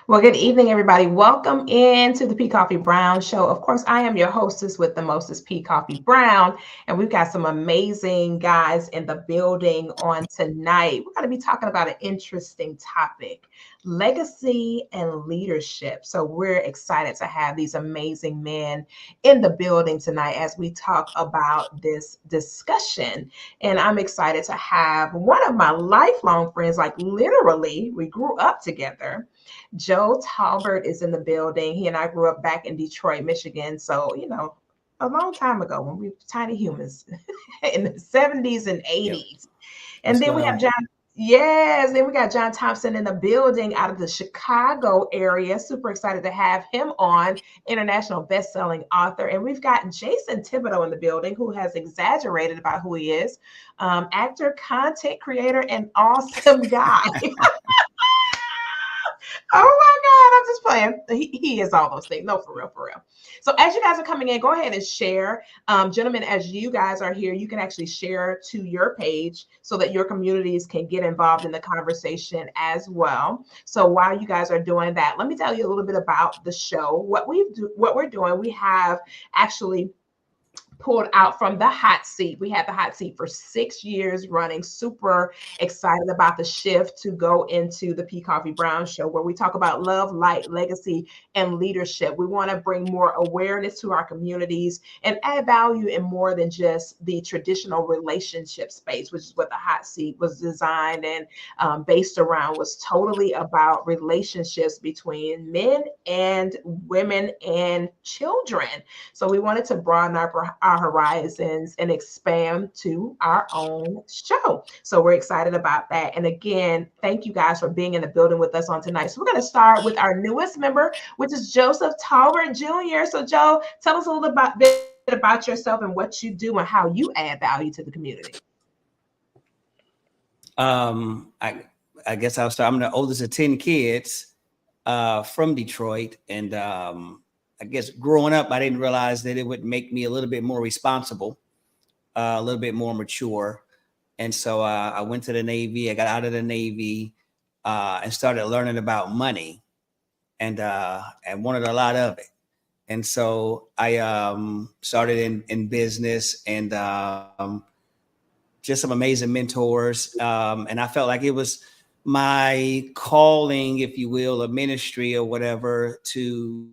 Well, good evening, everybody. Welcome into the P Coffee Brown Show. Of course, I am your hostess with the mostest, P Coffee Brown, and we've got some amazing guys in the building on tonight. We're going to be talking about an interesting topic: legacy and leadership. So we're excited to have these amazing men in the building tonight as we talk about this discussion. And I'm excited to have one of my lifelong friends, like literally, we grew up together. Joe Talbert is in the building. He and I grew up back in Detroit, Michigan. So, a long time ago when we were tiny humans in the 70s and Yeah. 80s. And What's then going we have on? John. Yes, then we got John Thompson in the building out of the Chicago area. Super excited to have him on, international best-selling author. And we've got Jason Thibodeau in the building, who has exaggerated about who he is, actor, content creator, and awesome guy. Oh my God, I'm just playing. He is all those things. No, for real, for real. So as you guys are coming in, go ahead and share. Gentlemen, as you guys are here, you can actually share to your page so that your communities can get involved in the conversation as well. So while you guys are doing that, let me tell you a little bit about the show. What we're doing, we have actually pulled out from the hot seat. We had the hot seat for 6 years running. Super excited about the shift to go into the P Coffee Brown Show, where we talk about love, light, legacy, and leadership. We want to bring more awareness to our communities and add value in more than just the traditional relationship space, which is what the hot seat was designed and based around, was totally about relationships between men and women and children. So we wanted to broaden our horizons and expand to our own show. So we're excited about that. And again, thank you guys for being in the building with us on tonight. So we're going to start with our newest member, which is Joseph Talbert Jr. So Joe, tell us a little bit about yourself and what you do and how you add value to the community. I guess I'll start. I'm the oldest of 10 kids from Detroit. And I guess growing up, I didn't realize that it would make me a little bit more responsible, a little bit more mature. And so I went to the Navy. I got out of the Navy and started learning about money and wanted a lot of it. And so I started in business and just some amazing mentors. And I felt like it was my calling, if you will, a ministry or whatever, to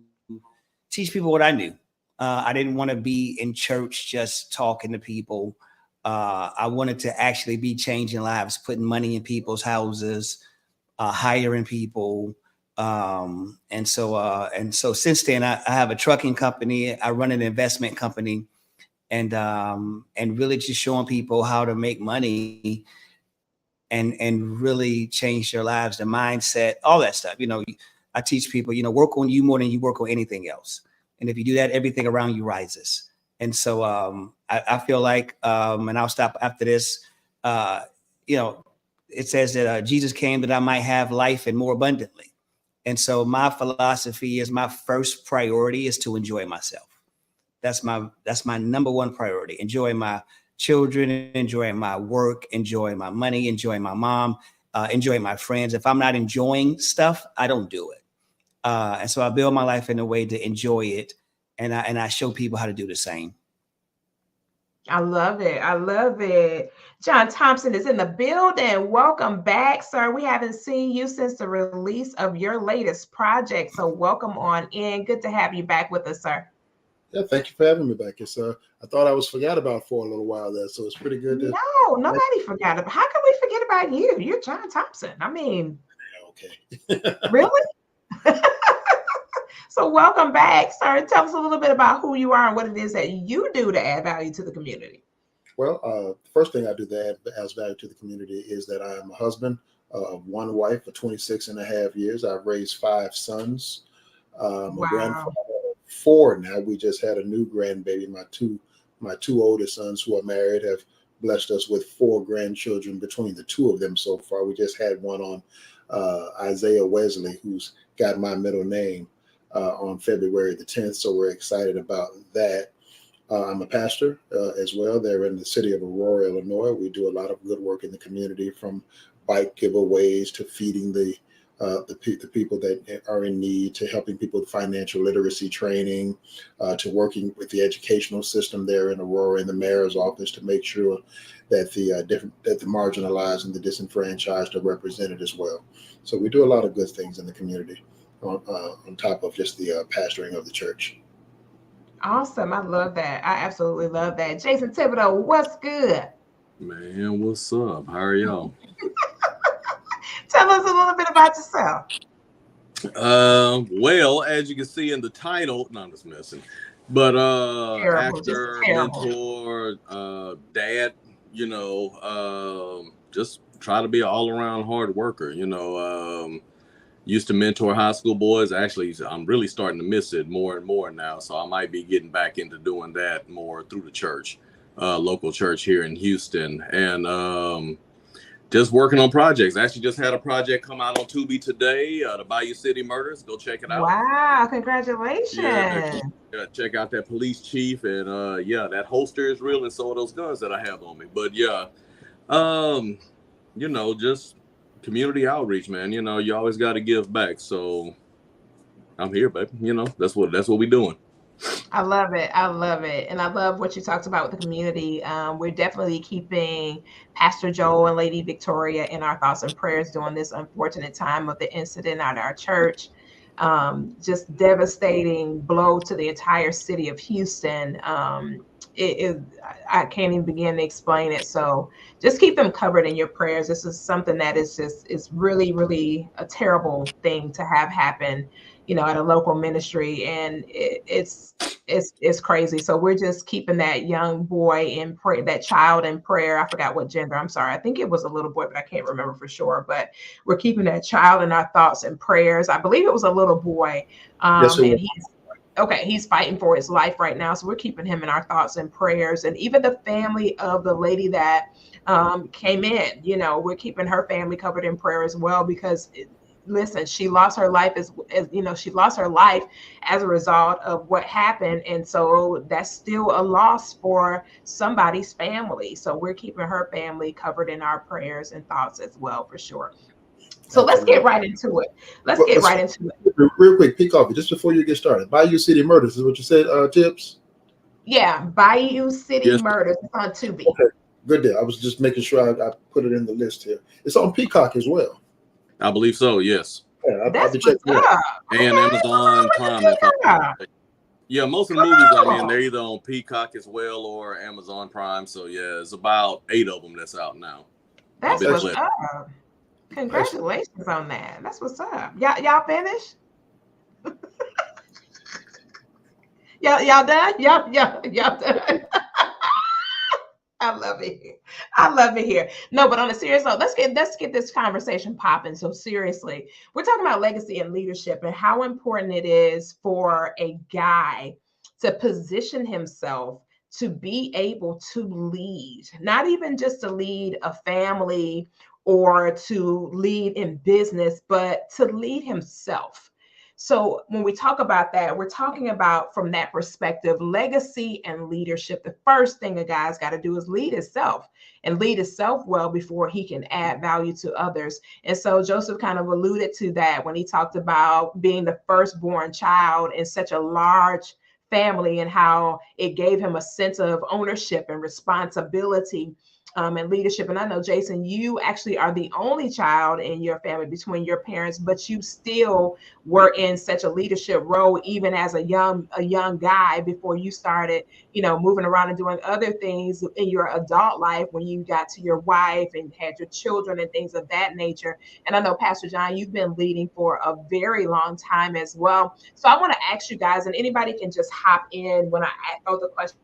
teach people what I knew. I didn't want to be in church just talking to people. I wanted to actually be changing lives, putting money in people's houses, hiring people. And so since then, I have a trucking company. I run an investment company, and really just showing people how to make money and really change their lives, their mindset, all that stuff. I teach people, work on you more than you work on anything else. And if you do that, everything around you rises. And so I feel like, and I'll stop after this, uh, you know, it says that Jesus came that I might have life and more abundantly. And so my philosophy is my first priority is to enjoy myself. That's my number one priority. Enjoying my children, enjoying my work, enjoying my money, enjoying my mom, enjoying my friends. If I'm not enjoying stuff, I don't do it. And so I build my life in a way to enjoy it, and I show people how to do the same. I love it. I love it. John Thompson is in the building. Welcome back, sir. We haven't seen you since the release of your latest project. So welcome on in. Good to have you back with us, sir. Yeah, thank you for having me back. I thought I was forgot about for a little while there, so it's pretty good to. No, nobody forgot about. How can we forget about you? You're John Thompson. I mean, Okay. really? So welcome back, sir. Tell us a little bit about who you are and what it is that you do to add value to the community. Well, the first thing I do that adds value to the community is that I am a husband of one wife for 26 and a half years. I've raised five sons. I'm a grandfather Wow. of four now. We just had a new grandbaby. My two oldest sons who are married have blessed us with four grandchildren between the two of them so far. We just had one on Isaiah Wesley, who's got my middle name, on February the 10th. So we're excited about that. I'm a pastor as well. They're in the city of Aurora, Illinois. We do a lot of good work in the community, from bike giveaways to feeding the the people that are in need, to helping people with financial literacy training, to working with the educational system there in Aurora in the mayor's office to make sure that the marginalized and the disenfranchised are represented as well. So we do a lot of good things in the community on top of just the pastoring of the church. Awesome. I love that. I absolutely love that. Jason Thibodeau, what's good? Man, what's up? How are y'all? Tell us a little bit about yourself. Well, as you can see in the title, no, I'm just messing. But actor, mentor, dad, just try to be an all-around hard worker. Used to mentor high school boys. Actually, I'm really starting to miss it more and more now. So I might be getting back into doing that more through the church, local church here in Houston. And just working on projects. I actually just had a project come out on Tubi today, the Bayou City Murders. Go check it out. Wow, congratulations. Yeah, check out that police chief. And that holster is real and so are those guns that I have on me. But yeah, just community outreach, man. You always got to give back. So I'm here, baby. That's what we're doing. I love it. I love it. And I love what you talked about with the community. We're definitely keeping Pastor Joel and Lady Victoria in our thoughts and prayers during this unfortunate time of the incident at our church. Just devastating blow to the entire city of Houston. I can't even begin to explain it. So just keep them covered in your prayers. This is something that is really, really a terrible thing to have happen, at a local ministry. And it's crazy. So we're just keeping that young boy in prayer, that child in prayer. I forgot what gender. I'm sorry. I think it was a little boy, but I can't remember for sure. But we're keeping that child in our thoughts and prayers. I believe it was a little boy. Yes, and he's fighting for his life right now. So we're keeping him in our thoughts and prayers. And even the family of the lady that came in, we're keeping her family covered in prayer as well, because listen, she lost her life she lost her life as a result of what happened. And so that's still a loss for somebody's family. So we're keeping her family covered in our prayers and thoughts as well, for sure. So let's get right into it. Let's get right into it. Real quick, Koffe, just before you get started. Bayou City Murders is what you said, Tips? Yeah, Bayou City Murders on Tubi. Okay, good deal. I was just making sure I put it in the list here. It's on Peacock as well. I believe so, yes. Yeah, That's what's up. And Amazon Prime. Yeah, most of the movies I'm in, they're either on Peacock as well or Amazon Prime. So yeah, it's about 8 of them that's out now. That's what's up. Congratulations on that. That's what's up. Y'all finished? y'all done? Y'all done? I love it. I love it here. No, but on a serious note, let's get this conversation popping. So seriously, we're talking about legacy and leadership and how important it is for a guy to position himself to be able to lead, not even just to lead a family or to lead in business, but to lead himself. So when we talk about that, we're talking about, from that perspective, legacy and leadership. The first thing a guy's got to do is lead himself and lead himself well before he can add value to others. And so Joseph kind of alluded to that when he talked about being the firstborn child in such a large family and how it gave him a sense of ownership and responsibility and leadership. And I know, Jason, you actually are the only child in your family between your parents, but you still were in such a leadership role, even as a young guy, before you started, moving around and doing other things in your adult life when you got to your wife and had your children and things of that nature. And I know, Pastor John, you've been leading for a very long time as well. So I want to ask you guys, and anybody can just hop in when I throw the questions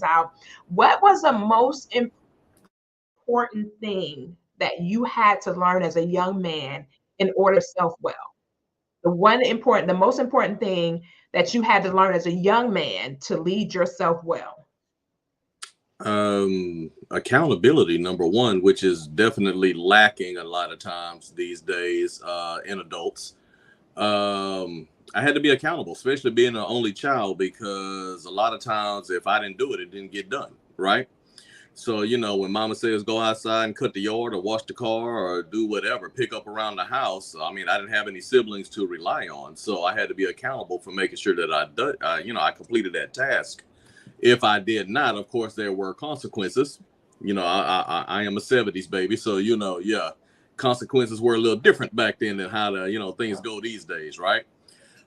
out. What was the most important thing that you had to learn as a young man in order to self well? The most important thing that you had to learn as a young man to lead yourself well? Accountability, number one, which is definitely lacking a lot of times these days in adults. I had to be accountable, especially being an only child, because a lot of times if I didn't do it, it didn't get done, right? So, you know, when mama says go outside and cut the yard or wash the car or do whatever, pick up around the house, I mean, I didn't have any siblings to rely on. So I had to be accountable for making sure that I completed that task. If I did not, of course, there were consequences. You know, I am a 70s baby. So, you know, yeah, consequences were a little different back then than how things go these days, right?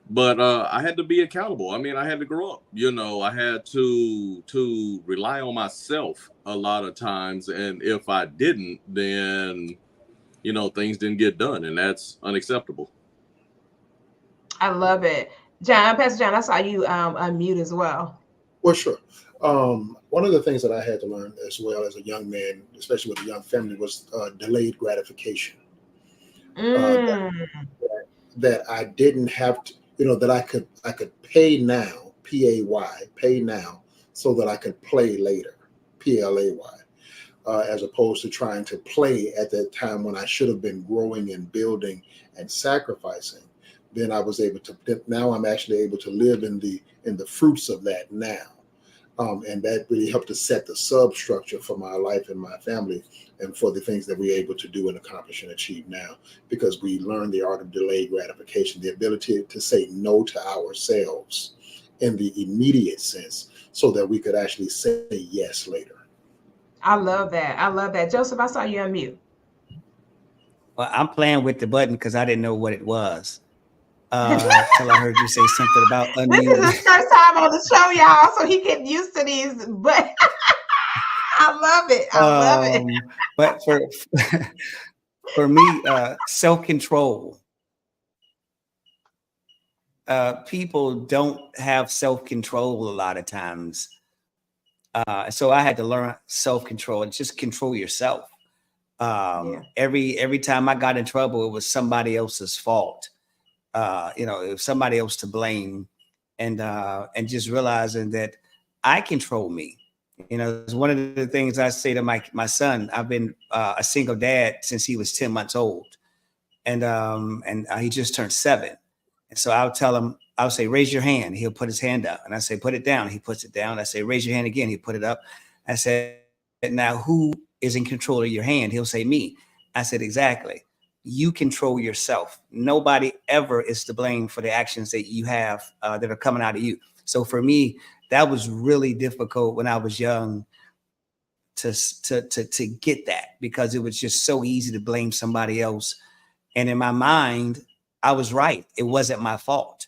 But I had to be accountable. I mean, I had to grow up. You know, I had to rely on myself a lot of times, and if I didn't, then things didn't get done, and that's unacceptable. I love it. John, Pastor John, I saw you unmute as well. Well, sure. One of the things that I had to learn as well as a young man, especially with a young family, was delayed gratification. That I didn't have to, that I could pay now, pay now, so that I could play later, PLAY, as opposed to trying to play at that time when I should have been growing and building and sacrificing. Then I was able to. Now I'm actually able to live in the fruits of that now. And that really helped to set the substructure for my life and my family and for the things that we're able to do and accomplish and achieve now, because we learned the art of delayed gratification, the ability to say no to ourselves in the immediate sense so that we could actually say yes later. I love that. I love that. Joseph, I saw you unmute. Well, I'm playing with the button because I didn't know what it was. Till I heard you say something about unmute. This is his first time on the show, y'all, so he getting used to these. But I love it. I love it. But for me, self-control. People don't have self-control a lot of times. So I had to learn self-control and just control yourself. Every time I got in trouble, it was somebody else's fault. It was somebody else to blame, and just realizing that I control me. It's one of the things I say to my son. I've been a single dad since he was 10 months old, and he just turned 7. And so I'll say, raise your hand. He'll put his hand up, and I say, put it down. He puts it down. I say, raise your hand again. He put it up. I said, now who is in control of your hand? He'll say, me. I said, exactly. You control yourself. Nobody ever is to blame for the actions that you have that are coming out of you. So for me, that was really difficult when I was young to get that, because it was just so easy to blame somebody else. And in my mind, I was right. It wasn't my fault.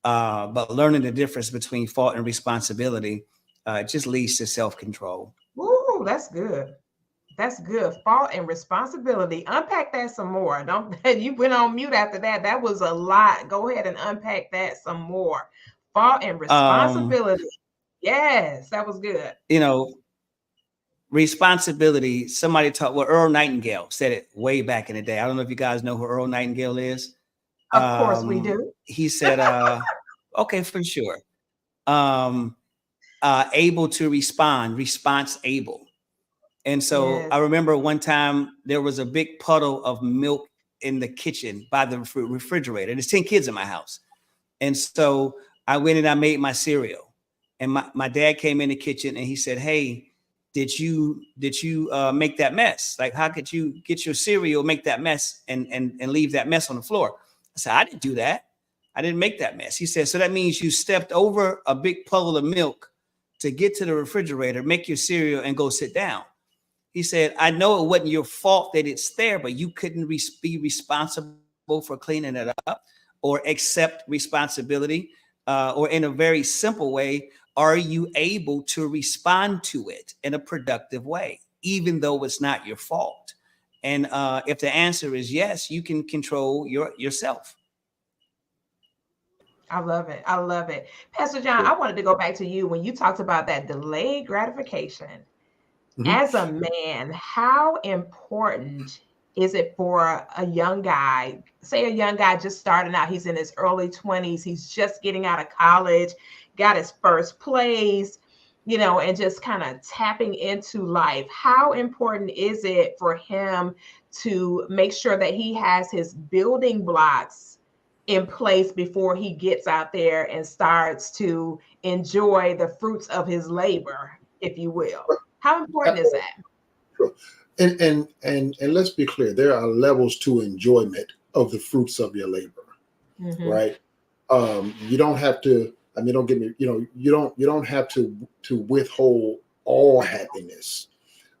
But learning the difference between fault and responsibility just leads to self-control. Ooh, that's good. That's good. Fault and responsibility. Unpack that some more. You went on mute after that. That was a lot. Go ahead and unpack that some more. Fault and responsibility. Yes, that was good. Responsibility. Somebody Earl Nightingale said it way back in the day. I don't know if you guys know who Earl Nightingale is. Of course we do. He said, okay, for sure. Able to respond, response able. And so I remember one time there was a big puddle of milk in the kitchen by the refrigerator. There's 10 kids in my house. And so I went and I made my cereal. And my dad came in the kitchen and he said, hey, did you make that mess? Like, how could you get your cereal, make that mess and leave that mess on the floor? I said, I didn't do that. I didn't make that mess. He said, so that means you stepped over a big puddle of milk to get to the refrigerator, make your cereal and go sit down. He said, I know it wasn't your fault that it's there, but you couldn't be responsible for cleaning it up or accept responsibility. Or in a very simple way, are you able to respond to it in a productive way, even though it's not your fault? And if the answer is yes, you can control yourself. I love it. I love it. Pastor John, I wanted to go back to you when you talked about that delayed gratification. Mm-hmm. As a man, how important is it for a young guy, say a young guy just starting out, he's in his early 20s, he's just getting out of college, got his first place, and just kind of tapping into life. How important is it for him to make sure that he has his building blocks in place before he gets out there and starts to enjoy the fruits of his labor, if you will? How important is that? Sure. And let's be clear, there are levels to enjoyment of the fruits of your labor, right? You don't have to, I mean, don't get me, you don't have to withhold all happiness,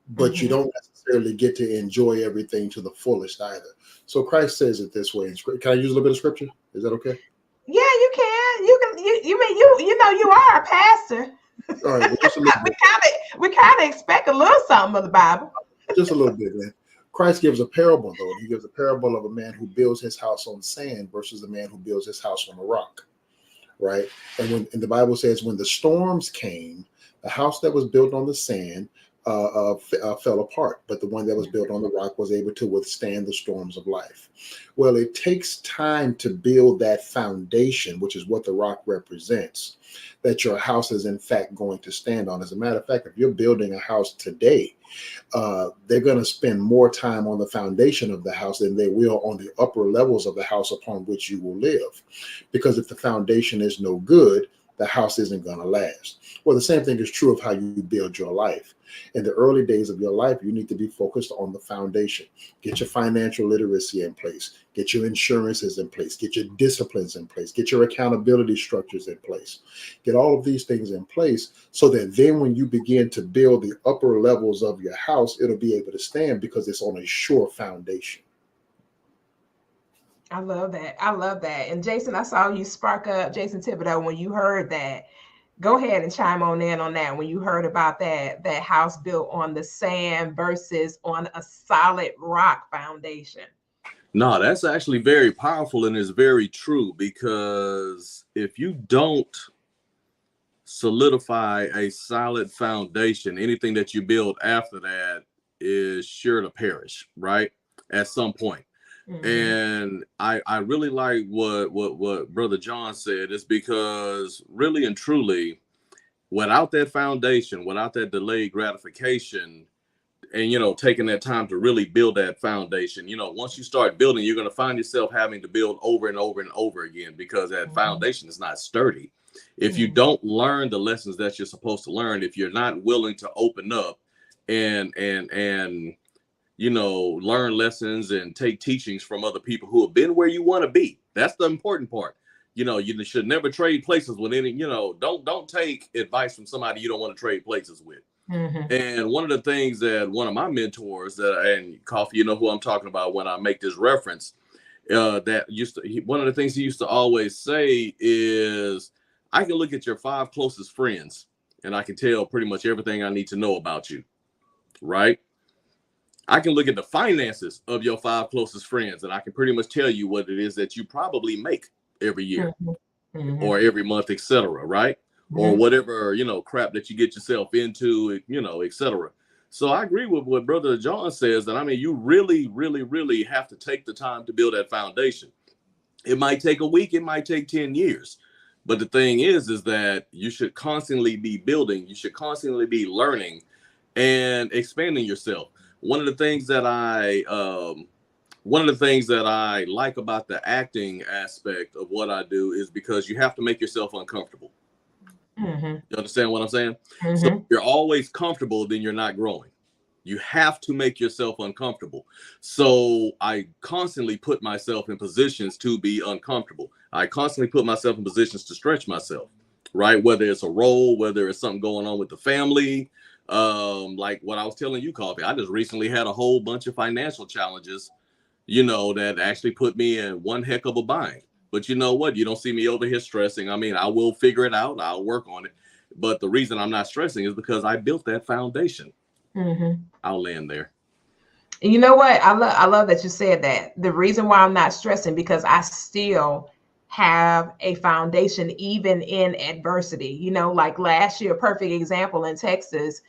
but you don't necessarily get to enjoy everything to the fullest either. So Christ says it this way. Can I use a little bit of scripture? Is that okay? Yeah, you can. You mean you are a pastor. All right, well, just a little bit. we kind of expect a little something of the Bible. Just a little bit, man. Christ gives a parable, though. He gives a parable of a man who builds his house on sand versus a man who builds his house on a rock, right? And the Bible says when the storms came, the house that was built on the sand fell apart, but the one that was built on the rock was able to withstand the storms of life. Well, it takes time to build that foundation, which is what the rock represents, that your house is in fact going to stand on. As a matter of fact, if you're building a house today, they're going to spend more time on the foundation of the house than they will on the upper levels of the house upon which you will live. Because if the foundation is no good, the house isn't going to last. Well, the same thing is true of how you build your life. In the early days of your life, you need to be focused on the foundation. Get your financial literacy in place. Get your insurances in place. Get your disciplines in place. Get your accountability structures in place. Get all of these things in place so that then when you begin to build the upper levels of your house, it'll be able to stand because it's on a sure foundation. I love that. I love that. And Jason, I saw you spark up, Jason Thibodeau, when you heard that. Go ahead and chime on in on that when you heard about that house built on the sand versus on a solid rock foundation. No, that's actually very powerful and is very true, because if you don't solidify a solid foundation, anything that you build after that is sure to perish, right? At some point. And I really like what Brother John said, is because really and truly, without that foundation, without that delayed gratification, and taking that time to really build that foundation, once you start building, you're going to find yourself having to build over and over and over again, because that foundation is not sturdy. If you don't learn the lessons that you're supposed to learn, if you're not willing to open up and learn lessons and take teachings from other people who have been where you want to be. That's the important part. You should never trade places with any, don't take advice from somebody you don't want to trade places with. And one of the things that one of my mentors, and Koffe, you know who I'm talking about when I make this reference, one of the things he used to always say is, I can look at your 5 closest friends and I can tell pretty much everything I need to know about you, right? I can look at the finances of your 5 closest friends and I can pretty much tell you what it is that you probably make every year or every month, etc., right? Or whatever, crap that you get yourself into, etc. So I agree with what Brother John says, that, you really, really, really have to take the time to build that foundation. It might take a week, it might take 10 years. But the thing is that you should constantly be building, you should constantly be learning and expanding yourself. One of the things that I like about the acting aspect of what I do is because you have to make yourself uncomfortable. You understand what I'm saying? So if you're always comfortable, then you're not growing. You have to make yourself uncomfortable. So I constantly put myself in positions to be uncomfortable. I constantly put myself in positions to stretch myself, right? Whether it's a role, whether it's something going on with the family, like what I was telling you, Koffe, I just recently had a whole bunch of financial challenges, that actually put me in one heck of a bind. But you know what? You don't see me over here stressing. I will figure it out. I'll work on it. But the reason I'm not stressing is because I built that foundation. I'll land there. And you know what? I love that you said that. The reason why I'm not stressing, because I still have a foundation even in adversity. Like last year, perfect example in Texas,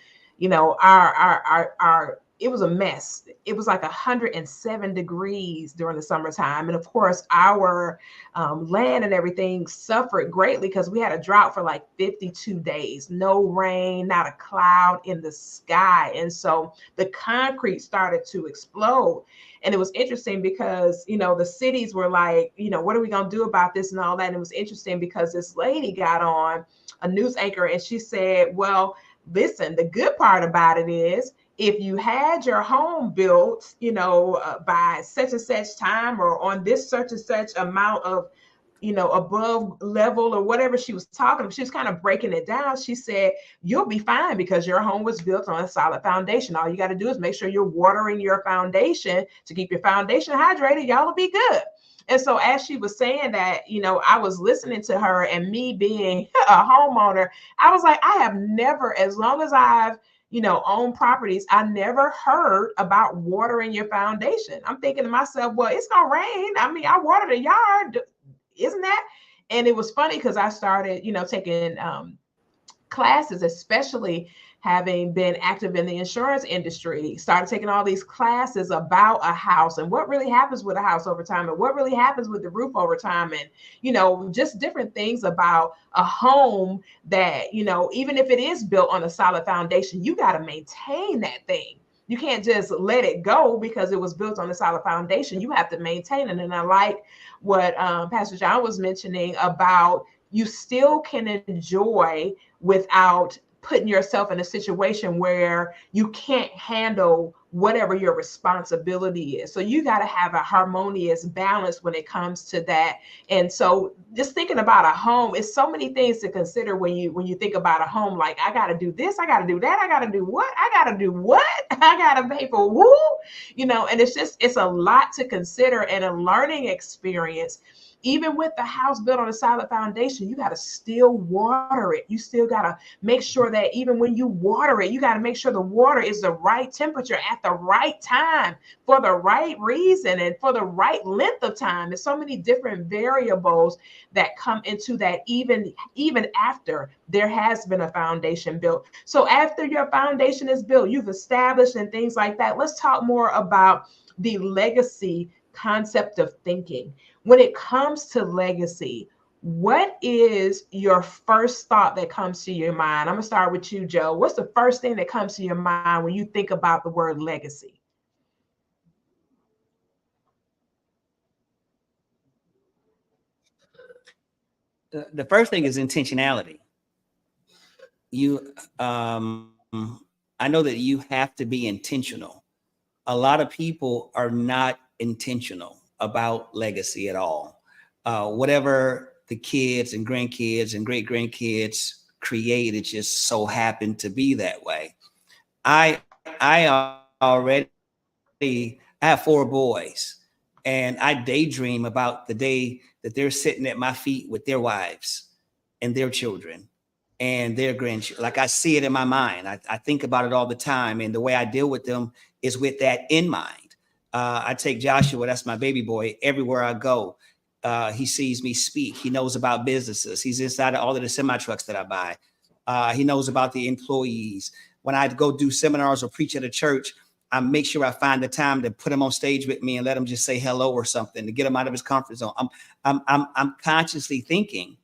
our it was a mess. It was like 107 degrees during the summertime. And of course, our land and everything suffered greatly because we had a drought for like 52 days, no rain, not a cloud in the sky. And so the concrete started to explode. And it was interesting because, the cities were like, what are we going to do about this and all that? And it was interesting because this lady got on, a news anchor, and she said, well, listen, the good part about it is if you had your home built, by such and such time or on this such and such amount of, above level or whatever she was talking about, she was kind of breaking it down. She said, you'll be fine because your home was built on a solid foundation. All you got to do is make sure you're watering your foundation to keep your foundation hydrated. Y'all will be good. And so as she was saying that, I was listening to her, and me being a homeowner, I was like, I have never, as long as I've, owned properties, I never heard about watering your foundation. I'm thinking to myself, well, it's going to rain. I mean, I water the yard, isn't that? And it was funny because I started, taking classes, especially having been active in the insurance industry, started taking all these classes about a house and what really happens with a house over time and what really happens with the roof over time, and just different things about a home that, even if it is built on a solid foundation, you got to maintain that thing. You can't just let it go because it was built on a solid foundation. You have to maintain it. And I like what Pastor John was mentioning about you still can enjoy without putting yourself in a situation where you can't handle whatever your responsibility is. So you got to have a harmonious balance when it comes to that. And so just thinking about a home, it's so many things to consider when you think about a home. Like, I got to do this, I got to do that, I got to do what, I got to do what, I got to pay for who, and it's a lot to consider and a learning experience. Even with the house built on a solid foundation, you got to still water it. You still got to make sure that even when you water it, you got to make sure the water is the right temperature at the right time for the right reason and for the right length of time. There's so many different variables that come into that, even after there has been a foundation built. So after your foundation is built, you've established and things like that. Let's talk more about the legacy concept of thinking. When it comes to legacy, what is your first thought that comes to your mind? I'm going to start with you, Joe. What's the first thing that comes to your mind when you think about the word legacy? The first thing is intentionality. I know that you have to be intentional. A lot of people are not intentional about legacy at all. Whatever the kids and grandkids and great grandkids create, it just so happened to be that way. I already I have 4 boys, and I daydream about the day that they're sitting at my feet with their wives and their children and their grandchildren. Like, I see it in my mind. I think about it all the time, and the way I deal with them is with that in mind. I take Joshua, that's my baby boy, everywhere I go. He sees me speak. He knows about businesses. He's inside of all of the semi trucks that I buy. He knows about the employees. When I go do seminars or preach at a church, I make sure I find the time to put him on stage with me and let him just say hello or something to get him out of his comfort zone. I'm consciously thinking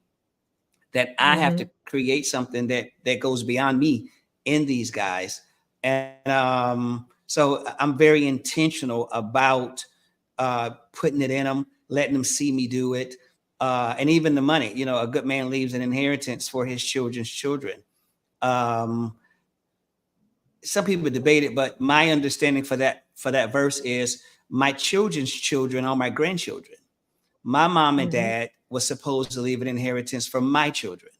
that I have to create something that goes beyond me in these guys. And so I'm very intentional about putting it in them, letting them see me do it. And even the money, a good man leaves an inheritance for his children's children. Some people debate it, but my understanding for that verse is my children's children are my grandchildren. My mom and dad was supposed to leave an inheritance for my children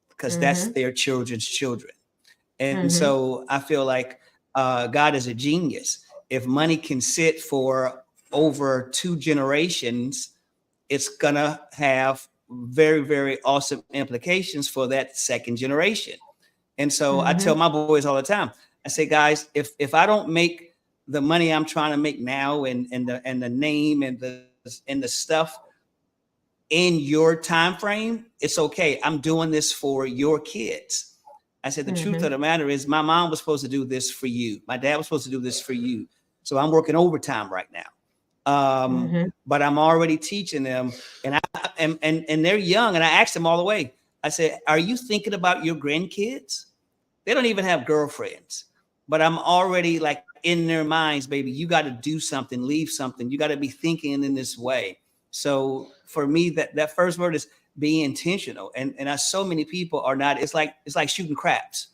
because that's their children's children. And so I feel like God is a genius. If money can sit for over 2 generations, it's gonna have very, very awesome implications for that second generation. And so I tell my boys all the time, I say, guys, if I don't make the money I'm trying to make now and the name and the stuff in your time frame, it's okay. I'm doing this for your kids. I said, the truth of the matter is my mom was supposed to do this for you. My dad was supposed to do this for you. So I'm working overtime right now. But I'm already teaching them, and they're young. And I asked them all the way. I said, are you thinking about your grandkids? They don't even have girlfriends, but I'm already like in their minds, baby, you got to do something, leave something. You got to be thinking in this way. So for me, that first word is be intentional. And so many people are not, it's like shooting craps.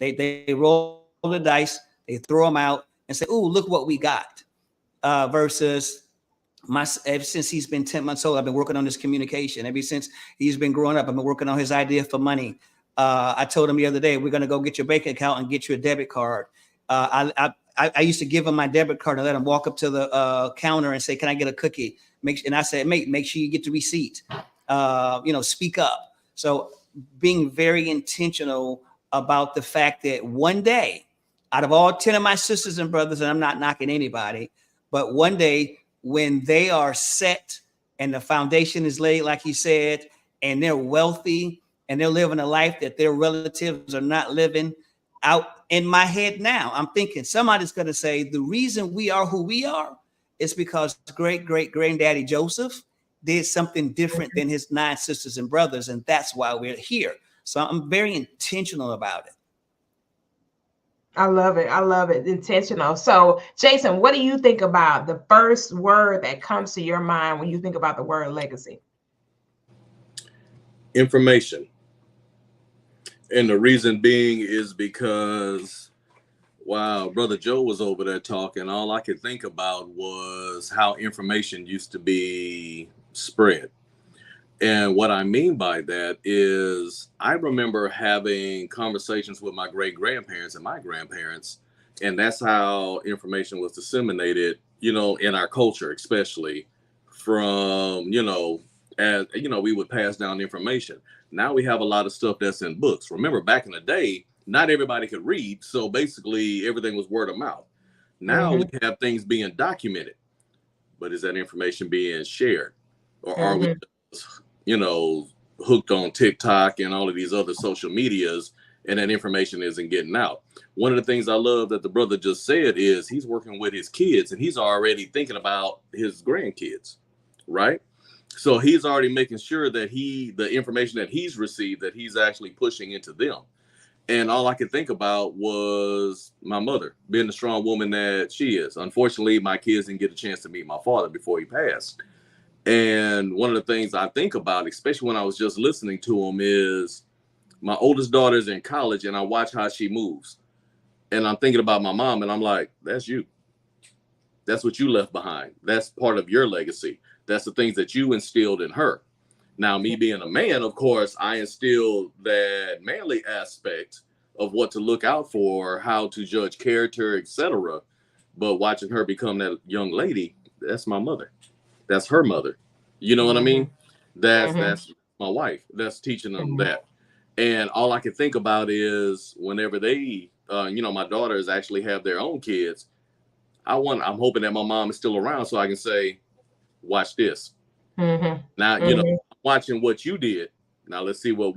They roll the dice, they throw them out and say, "Oh, look what we got." Versus ever since he's been 10 months old, I've been working on his communication. Ever since he's been growing up, I've been working on his idea for money. I told him the other day, we're going to go get your bank account and get you a debit card. I used to give him my debit card and let him walk up to the counter and say, "Can I get a cookie?" And I said, "Mate, make sure you get the receipt. Speak up." So being very intentional about the fact that one day, out of all 10 of my sisters and brothers, and I'm not knocking anybody, but one day when they are set and the foundation is laid, like he said, and they're wealthy and they're living a life that their relatives are not living out, in my head now, I'm thinking somebody's going to say the reason we are who we are is because great-great-granddaddy Joseph did something different than his 9 sisters and brothers, and that's why we're here. So I'm very intentional about it. I love it. I love it. Intentional. So, Jason, what do you think about the first word that comes to your mind when you think about the word legacy? Information. And the reason being is because while Brother Joe was over there talking, all I could think about was how information used to be spread. And what I mean by that is I remember having conversations with my great-grandparents and my grandparents, and that's how information was disseminated, in our culture, especially from, as, we would pass down information. Now we have a lot of stuff that's in books. Remember, back in the day, not everybody could read, so basically everything was word of mouth. Now we have things being documented, but is that information being shared? Or are we just, hooked on TikTok and all of these other social medias, and that information isn't getting out? One of the things I love that the brother just said is he's working with his kids and he's already thinking about his grandkids, right? So he's already making sure that the information that he's received, that he's actually pushing into them. And all I could think about was my mother being the strong woman that she is. Unfortunately, my kids didn't get a chance to meet my father before he passed. And one of the things I think about, especially when I was just listening to him, is my oldest daughter's in college and I watch how she moves. And I'm thinking about my mom and I'm like, that's you. That's what you left behind. That's part of your legacy. That's the things that you instilled in her. Now, me being a man, of course, I instilled that manly aspect of what to look out for, how to judge character, etc. But watching her become that young lady, that's my mother. That's her mother. You know what I mean? That's my wife. That's teaching them that. And all I can think about is whenever they, my daughters actually have their own kids, I'm hoping that my mom is still around so I can say, watch this. Now, watching what you did. Now let's see what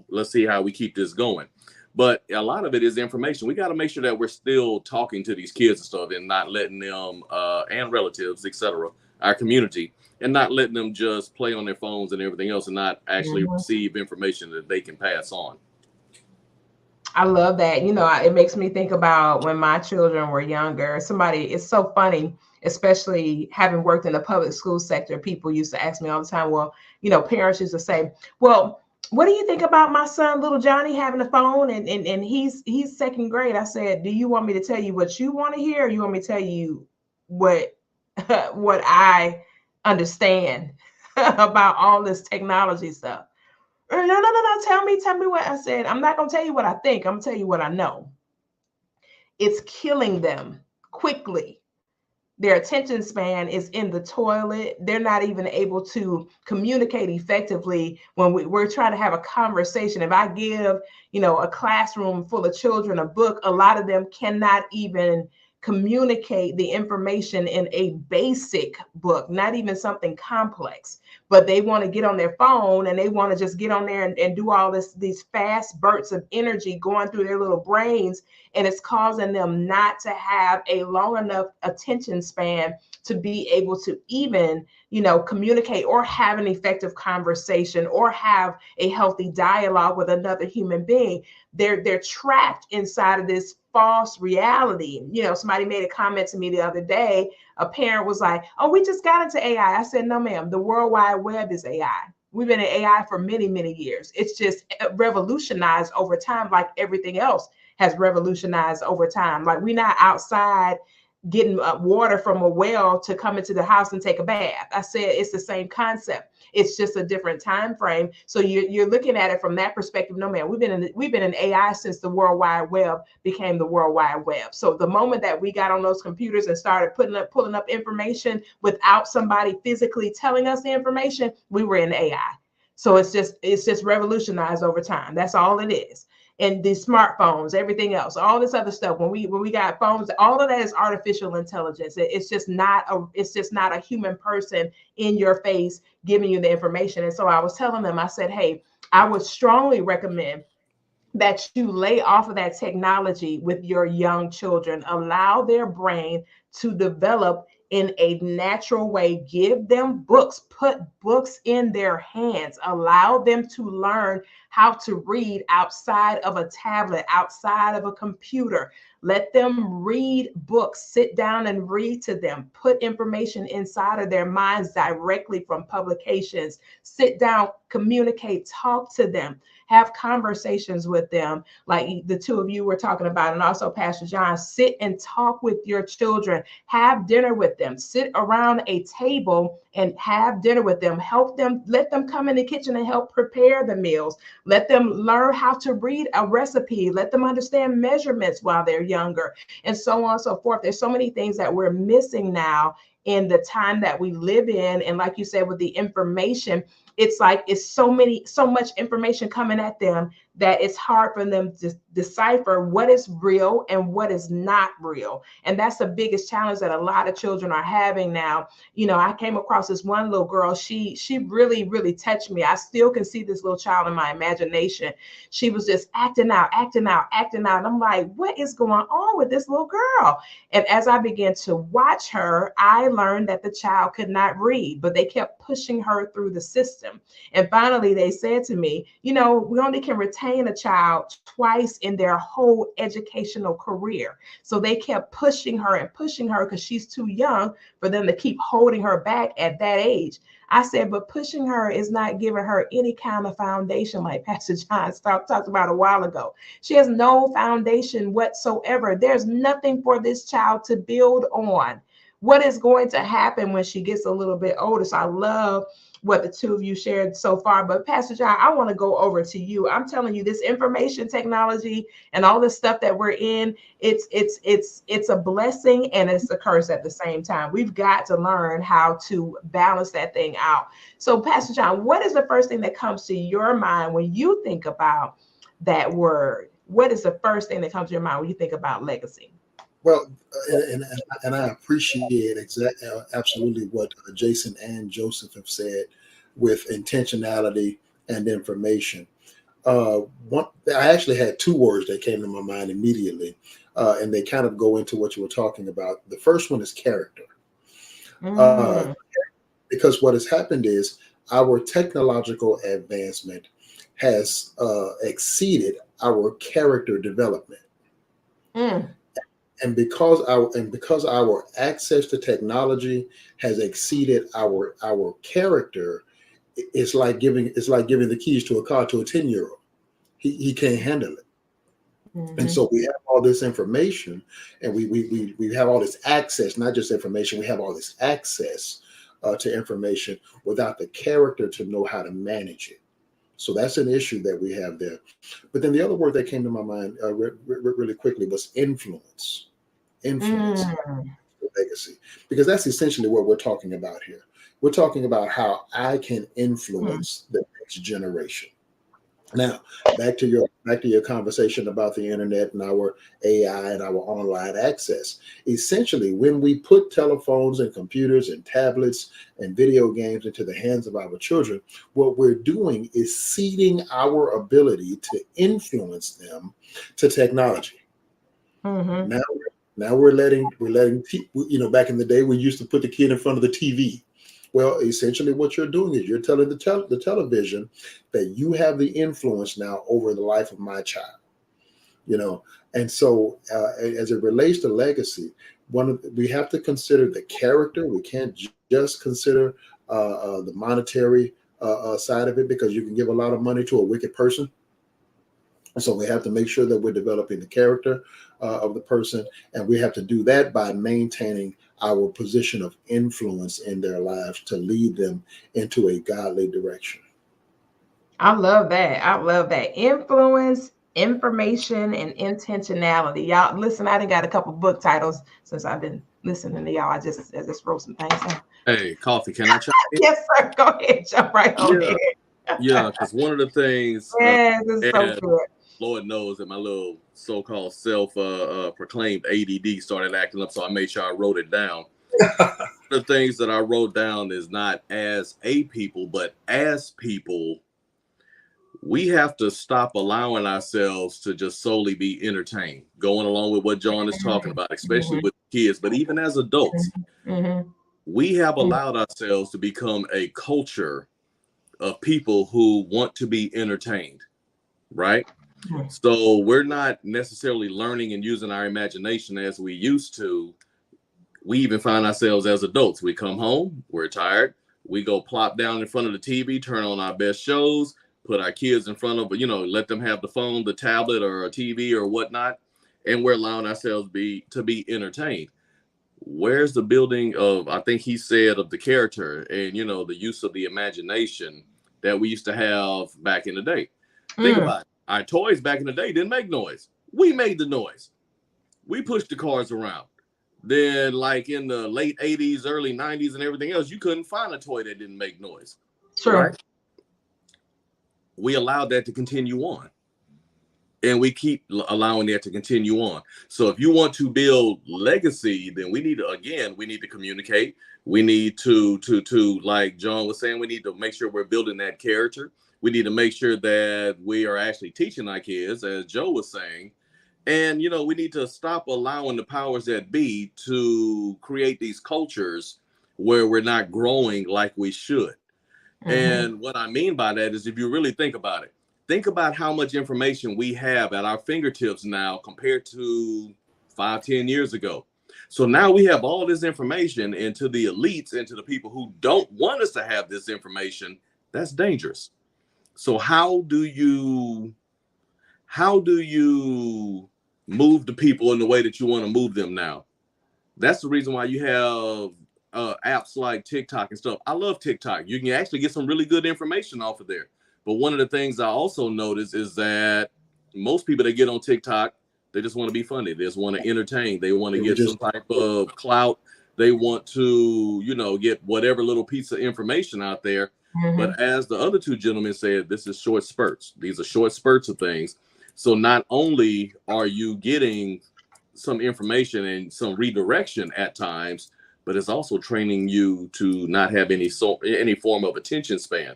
let's see how we keep this going. But a lot of it is information. We got to make sure that we're still talking to these kids and stuff and not letting them and relatives, etc., our community, and not letting them just play on their phones and everything else and not actually receive information that they can pass on. I love that. It makes me think about when my children were younger. It's so funny, especially having worked in the public school sector. People used to ask me all the time, well, parents used to say, well, what do you think about my son, little Johnny, having a phone and he's second grade? I said, do you want me to tell you what you want to hear, or you want me to tell you what what I understand about all this technology stuff? No. Tell me what I said. I'm not going to tell you what I think. I'm going to tell you what I know. It's killing them quickly. Their attention span is in the toilet. They're not even able to communicate effectively when we're trying to have a conversation. If I give, a classroom full of children a book, a lot of them cannot even communicate the information in a basic book, not even something complex. But they want to get on their phone and they want to just get on there and do all these fast bursts of energy going through their little brains. And it's causing them not to have a long enough attention span to be able to even, communicate or have an effective conversation or have a healthy dialogue with another human being. They're trapped inside of this false reality. Somebody made a comment to me the other day. A parent was like, oh, we just got into AI. I said, no, ma'am, the World Wide Web is AI. We've been in AI for many, many years. It's just revolutionized over time like everything else. has revolutionized over time. Like, we're not outside getting water from a well to come into the house and take a bath. I said it's the same concept. It's just a different time frame. So you're looking at it from that perspective. No, man, we've been in AI since the World Wide Web became the World Wide Web. So the moment that we got on those computers and started pulling up information without somebody physically telling us the information, we were in AI. So it's just revolutionized over time. That's all it is. And the smartphones, everything else, all this other stuff. When we got phones, all of that is artificial intelligence. It's just not a human person in your face giving you the information. And so I was telling them, I said, hey, I would strongly recommend that you lay off of that technology with your young children. Allow their brain to develop in a natural way. Give them books, put books in their hands, allow them to learn how to read outside of a tablet, outside of a computer. Let them read books, sit down and read to them, put information inside of their minds directly from publications. Sit down, communicate, talk to them, have conversations with them, like the two of you were talking about, and also Pastor John. Sit and talk with your children, have dinner with them, sit around a table and have dinner with them, help them, let them come in the kitchen and help prepare the meals, let them learn how to read a recipe, let them understand measurements while they're younger, and so on and so forth. There's so many things that we're missing now in the time that we live in. And like you said, with the information, it's like it's so much information coming at them that it's hard for them to decipher what is real and what is not real. And that's the biggest challenge that a lot of children are having now. You know, I came across this one little girl. She really, really touched me. I still can see this little child in my imagination. She was just acting out. And I'm like, what is going on with this little girl? And as I began to watch her, I learned that the child could not read, but they kept pushing her through the system. And finally, they said to me, you know, we only can retain a child twice in their whole educational career. So they kept pushing her because she's too young for them to keep holding her back at that age. I said, but pushing her is not giving her any kind of foundation, like Pastor John talked about a while ago. She has no foundation whatsoever. There's nothing for this child to build on. What is going to happen when she gets a little bit older? So I love what the two of you shared so far. But Pastor John, I want to go over to you. I'm telling you, this information technology and all this stuff that we're in, it's a blessing and it's a curse at the same time. We've got to learn how to balance that thing out. So Pastor John, what is the first thing that comes to your mind when you think about that word? What is the first thing that comes to your mind when you think about legacy? Well, and I appreciate absolutely what Jason and Joseph have said with intentionality and information. I actually had two words that came to my mind immediately, and they kind of go into what you were talking about. The first one is character, because what has happened is our technological advancement has exceeded our character development. And because our access to technology has exceeded our character, it's like giving the keys to a car to a 10-year-old. He can't handle it. And so we have all this information, and we have all this access, not just information. We have all this access to information without the character to know how to manage it. So that's an issue that we have there. But then the other word that came to my mind really quickly was influence. Legacy, because that's essentially what we're talking about here. We're talking about how I can influence the next generation. Now, back to your conversation about the internet and our AI and our online access. Essentially, when we put telephones and computers and tablets and video games into the hands of our children, what we're doing is ceding our ability to influence them to technology. Now we're letting back in the day we used to put the kid in front of the TV. Well, essentially what you're doing is you're telling the television that you have the influence now over the life of my child. And so as it relates to legacy, we have to consider the character. We can't just consider the monetary side of it, because you can give a lot of money to a wicked person, And so we have to make sure that we're developing the character of the person, and we have to do that by maintaining our position of influence in their lives to lead them into a godly direction. I love that. I love that. Influence, information, and intentionality. Y'all, listen, I done got a couple book titles since I've been listening to y'all. I just wrote some things down. Hey, Koffe, can I chime in? Yes, sir. Go ahead. Jump right on Yeah, in. yeah, because one of the things, Yes, it's so and good. Lord knows that my little so-called self-proclaimed ADD started acting up, so I made sure I wrote it down. The things that I wrote down is not as a people, but as people, we have to stop allowing ourselves to just solely be entertained, going along with what John is talking about, especially with kids, but even as adults, we have allowed ourselves to become a culture of people who want to be entertained, right? So we're not necessarily learning and using our imagination as we used to. We even find ourselves as adults. We come home, we're tired, we go plop down in front of the TV, turn on our best shows, put our kids in front of, let them have the phone, the tablet, or a TV or whatnot, and we're allowing ourselves to be entertained. Where's the building of, I think he said, of the character and, the use of the imagination that we used to have back in the day? Think about it. Our toys back in the day didn't make noise. We made the noise. We pushed the cars around. Then, like in the late 80s, early 90s, and everything else, you couldn't find a toy that didn't make noise. True. Right? We allowed that to continue on. And we keep allowing that to continue on. So if you want to build legacy, then we need to communicate. We need to, like John was saying, we need to make sure we're building that character. We need to make sure that we are actually teaching our kids, as Joe was saying. And, we need to stop allowing the powers that be to create these cultures where we're not growing like we should. And what I mean by that is, if you really think about it, think about how much information we have at our fingertips now compared to 5-10 years ago. So now we have all this information, and to the elites and to the people who don't want us to have this information, that's dangerous. So how do you move the people in the way that you want to move them now? That's the reason why you have apps like TikTok and stuff. I love TikTok. You can actually get some really good information off of there. But one of the things I also notice is that most people that get on TikTok, they just want to be funny. They just want to entertain. They want to get some type of clout. They want to, get whatever little piece of information out there. But as the other two gentlemen said, this is short spurts. These are short spurts of things. So not only are you getting some information and some redirection at times, but it's also training you to not have any form of attention span.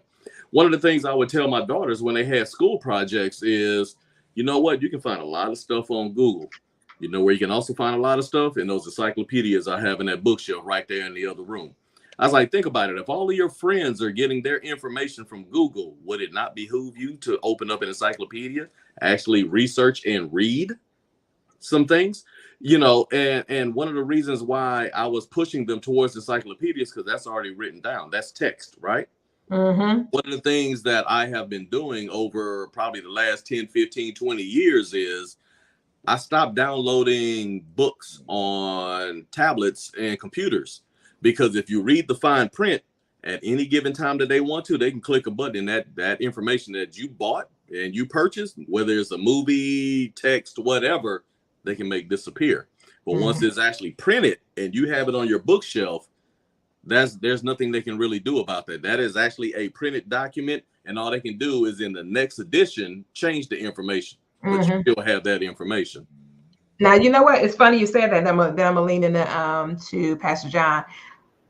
One of the things I would tell my daughters when they had school projects is, you know what, you can find a lot of stuff on Google. You know where you can also find a lot of stuff? In those encyclopedias I have in that bookshelf right there in the other room. I was like, think about it. If all of your friends are getting their information from Google, would it not behoove you to open up an encyclopedia, actually research and read some things? And one of the reasons why I was pushing them towards encyclopedias, because that's already written down. That's text, right? One of the things that I have been doing over probably the last 10, 15, 20 years is I stopped downloading books on tablets and computers, because if you read the fine print at any given time that they want to, they can click a button and that information that you bought and you purchased, whether it's a movie, text, whatever, they can make disappear. But once it's actually printed and you have it on your bookshelf, there's nothing they can really do about that. That is actually a printed document, and all they can do is in the next edition change the information, but you still have that information. Now, you know what? It's funny you said that. I'm gonna lean into to Pastor John.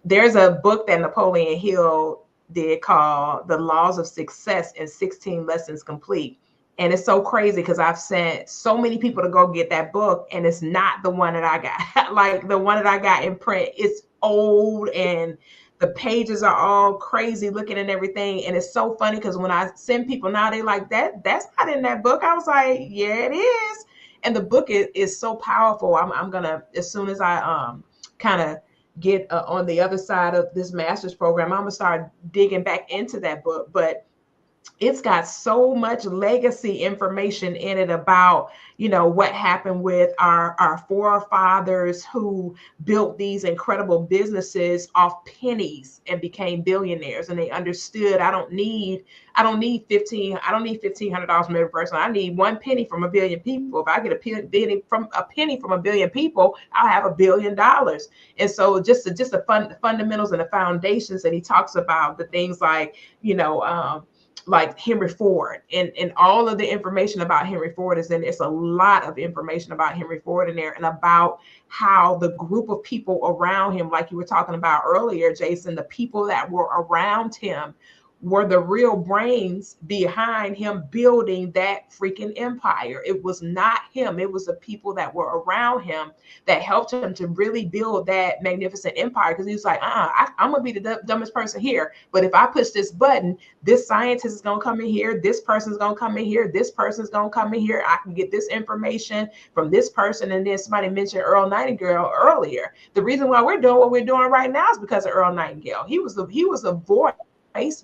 There's a book that Napoleon Hill did called The Laws of Success in 16 Lessons Complete. And it's so crazy because I've sent so many people to go get that book, and it's not the one that I got. Like the one that I got in print, it's old and the pages are all crazy looking and everything. And it's so funny because when I send people now, they like, that's not in that book. I was like, yeah, it is. And the book is so powerful. I'm gonna, as soon as I kind of get on the other side of this master's program, I'm gonna start digging back into that book. But it's got so much legacy information in it about, you know, what happened with our forefathers who built these incredible businesses off pennies and became billionaires. And they understood, I don't need $1,500 from every person. I need 1 penny from a billion people. If I get a penny from a billion people, I'll have $1 billion. And so just the fundamentals and the foundations. And he talks about the things like, you know, like Henry Ford, and all of the information about Henry Ford is in. It's a lot of information about Henry Ford in there, and about how the group of people around him, like you were talking about earlier, Jason, the people that were around him were the real brains behind him building that freaking empire. It was not him. It was the people that were around him that helped him to really build that magnificent empire. Because he was like, I'm going to be the dumbest person here. But if I push this button, this scientist is going to come in here. This person's going to come in here. This person's going to come in here. I can get this information from this person. And then somebody mentioned Earl Nightingale earlier. The reason why we're doing what we're doing right now is because of Earl Nightingale. He was a voice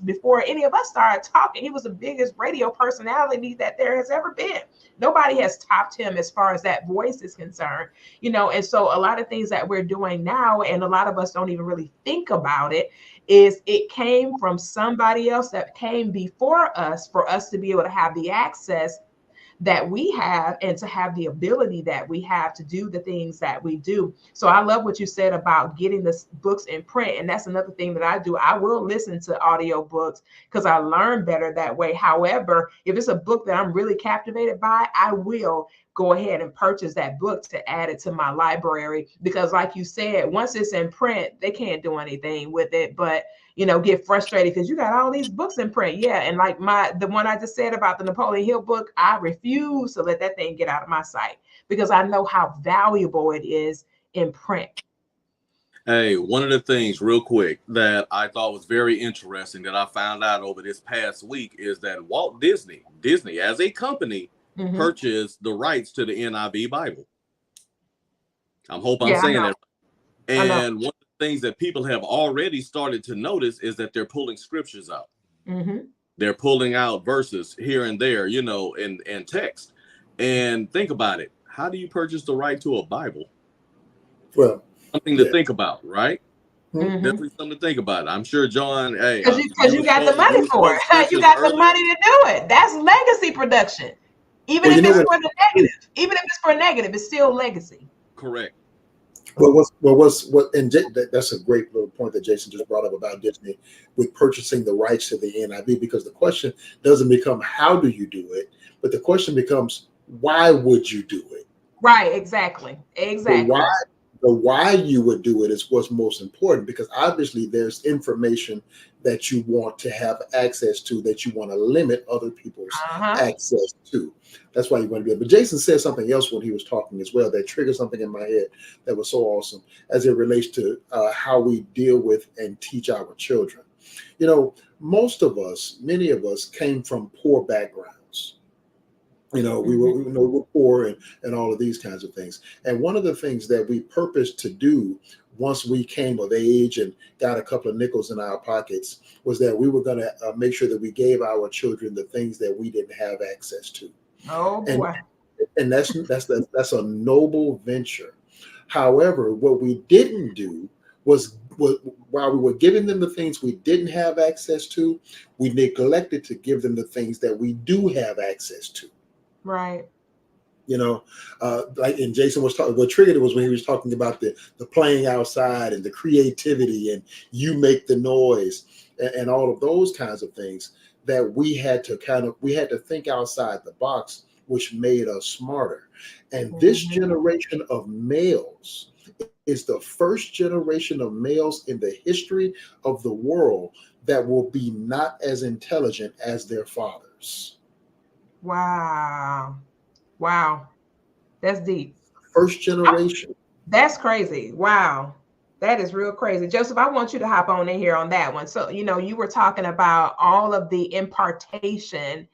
before any of us started talking. He was the biggest radio personality that there has ever been. Nobody has topped him as far as that voice is concerned, you know. And so a lot of things that we're doing now, and a lot of us don't even really think about it, is it came from somebody else that came before us for us to be able to have the access that we have and to have the ability that we have to do the things that we do. So I love what you said about getting the books in print. And that's another thing that I do. I will listen to audio books because I learn better that way. However, if it's a book that I'm really captivated by, I will go ahead and purchase that book to add it to my library, because like you said, once it's in print, they can't do anything with it but, you know, get frustrated because you got all these books in print. Yeah. And like the one I just said about the Napoleon Hill book, I refuse to let that thing get out of my sight because I know how valuable it is in print. Hey, one of the things real quick that I thought was very interesting that I found out over this past week is that Walt Disney as a company purchased the rights to the NIV Bible. I'm saying that. And one of the things that people have already started to notice is that they're pulling scriptures out. They're pulling out verses here and there, you know, and text. And think about it. How do you purchase the right to a Bible? Well, something to think about, right? Definitely something to think about. I'm sure, John, hey, because you got the money for it. You got the money to do it. That's legacy production. Even if it's for the negative, even if it's for a negative, it's still legacy. Correct. And that's a great little point that Jason just brought up about Disney with purchasing the rights to the NIV, because the question doesn't become how do you do it, but the question becomes why would you do it? Right, exactly. The why you would do it is what's most important, because obviously there's information that you want to have access to that you want to limit other people's access to. That's why you want to be able. But Jason said something else when he was talking as well that triggered something in my head that was so awesome as it relates to how we deal with and teach our children. You know, many of us came from poor backgrounds. You know, we were poor and all of these kinds of things. And one of the things that we purposed to do once we came of age and got a couple of nickels in our pockets was that we were going to make sure that we gave our children the things that we didn't have access to. Oh boy! And that's a noble venture. However, what we didn't do was while we were giving them the things we didn't have access to, we neglected to give them the things that we do have access to. Right. You know, like, and Jason was talking, what triggered it was when he was talking about the playing outside and the creativity and you make the noise and all of those kinds of things that we had to think outside the box, which made us smarter. And this generation of males is the first generation of males in the history of the world that will be not as intelligent as their fathers. Wow. That's deep. First generation. That's crazy. Wow. That is real crazy. Joseph, I want you to hop on in here on that one. So, you know, you were talking about all of the impartation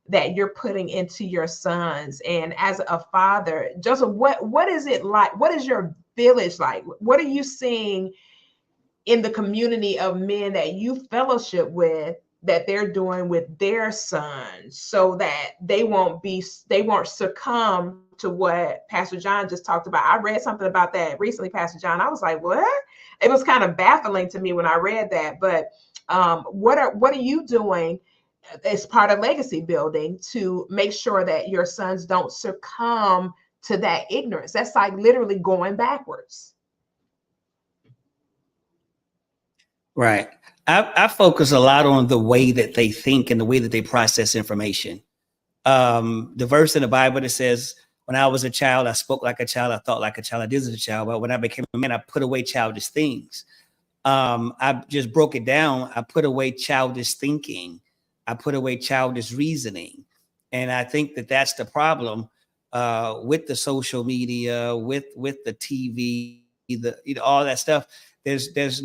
that you're putting into your sons. And as a father, Joseph, what is it like? What is your village like? What are you seeing in the community of men that you fellowship with that they're doing with their sons so that they won't succumb to what Pastor John just talked about. I read something about that recently, Pastor John. I was like, what? It was kind of baffling to me when I read that. But what are you doing as part of legacy building to make sure that your sons don't succumb to that ignorance? That's like literally going backwards. Right. I focus a lot on the way that they think and the way that they process information. The verse in the Bible that says, when I was a child, I spoke like a child, I thought like a child, I did as a child, but when I became a man, I put away childish things. I just broke it down. I put away childish thinking. I put away childish reasoning. And I think that that's the problem with the social media, with the TV, all that stuff. There's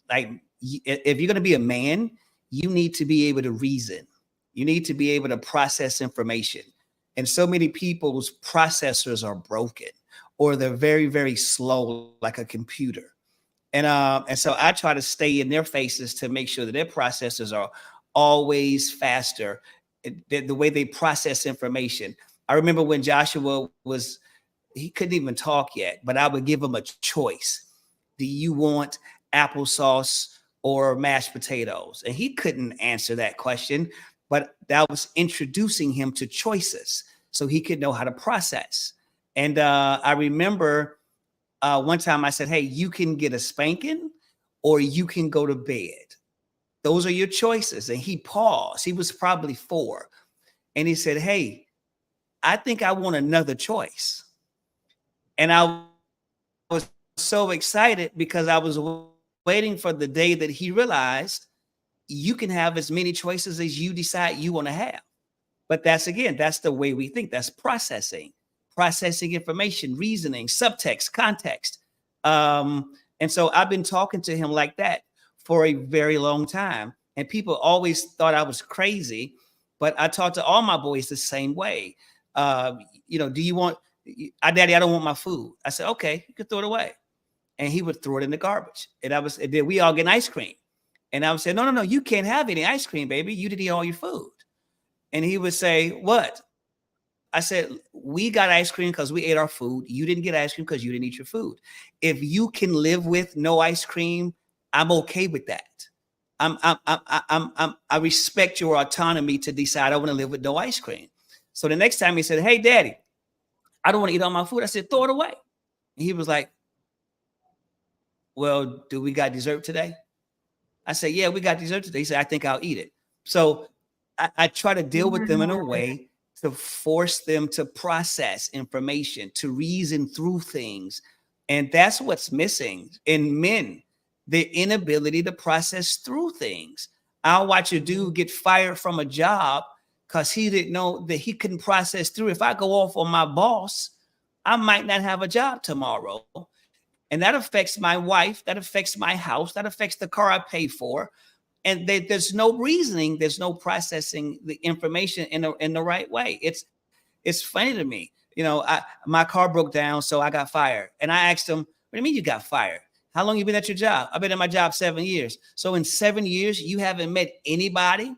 like, if you're going to be a man, you need to be able to reason. You need to be able to process information. And so many people's processors are broken, or they're very, very slow, like a computer. And so I try to stay in their faces to make sure that their processors are always faster. The way they process information. I remember when Joshua he couldn't even talk yet, but I would give him a choice. Do you want applesauce or mashed potatoes? And he couldn't answer that question, but that was introducing him to choices so he could know how to process. And I remember one time I said, hey, you can get a spanking or you can go to bed. Those are your choices. And he paused. He was probably 4. And he said, hey, I think I want another choice. And I was so excited because I was waiting for the day that he realized you can have as many choices as you decide you want to have. But that's the way we think. That's processing information, reasoning, subtext, context. And so I've been talking to him like that for a very long time. And people always thought I was crazy, but I talk to all my boys the same way. Do you want, Daddy, I don't want my food. I said, okay, you can throw it away. And he would throw it in the garbage. And then we all get ice cream. And I would say, no, you can't have any ice cream, baby. You didn't eat all your food. And he would say, what? I said, we got ice cream because we ate our food. You didn't get ice cream because you didn't eat your food. If you can live with no ice cream, I'm okay with that. I respect your autonomy to decide I want to live with no ice cream. So the next time he said, hey, Daddy, I don't want to eat all my food. I said, throw it away. And he was like, well, do we got dessert today? I said, yeah, we got dessert today. He said, I think I'll eat it. So I try to deal with them in a way to force them to process information, to reason through things. And that's what's missing in men, the inability to process through things. I'll watch a dude get fired from a job because he didn't know that he couldn't process through. If I go off on my boss, I might not have a job tomorrow. And that affects my wife, that affects my house, that affects the car I pay for. And there's no reasoning, there's no processing the information in the right way. It's funny to me. My car broke down, so I got fired. And I asked him, what do you mean you got fired? How long you been at your job? I've been at my job 7 years. So in 7 years, you haven't met anybody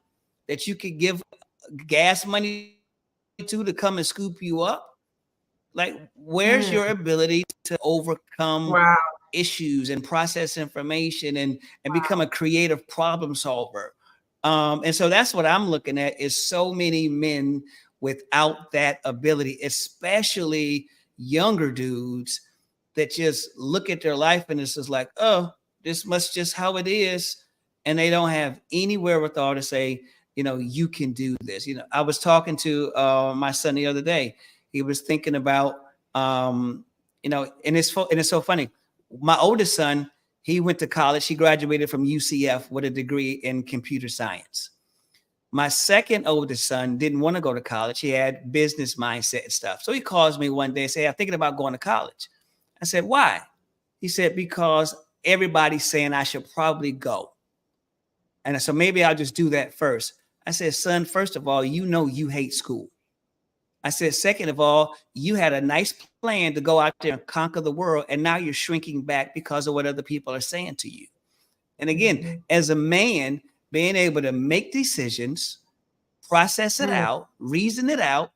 that you could give gas money to come and scoop you up? Like, where's your ability to overcome issues and process information and become a creative problem solver? And so that's what I'm looking at, is so many men without that ability, especially younger dudes that just look at their life and it's just like, oh, this must just how it is. And they don't have any wherewithal to say, you can do this. I was talking to my son the other day. He was thinking about, and it's so funny. My oldest son, he went to college. He graduated from UCF with a degree in computer science. My second oldest son didn't want to go to college. He had business mindset and stuff. So he calls me one day and said, I'm thinking about going to college. I said, why? He said, because everybody's saying I should probably go. And so maybe I'll just do that first. I said, son, first of all, you hate school. I said, second of all, you had a nice plan to go out there and conquer the world, and now you're shrinking back because of what other people are saying to you. And again, as a man, being able to make decisions, process it out, reason it out,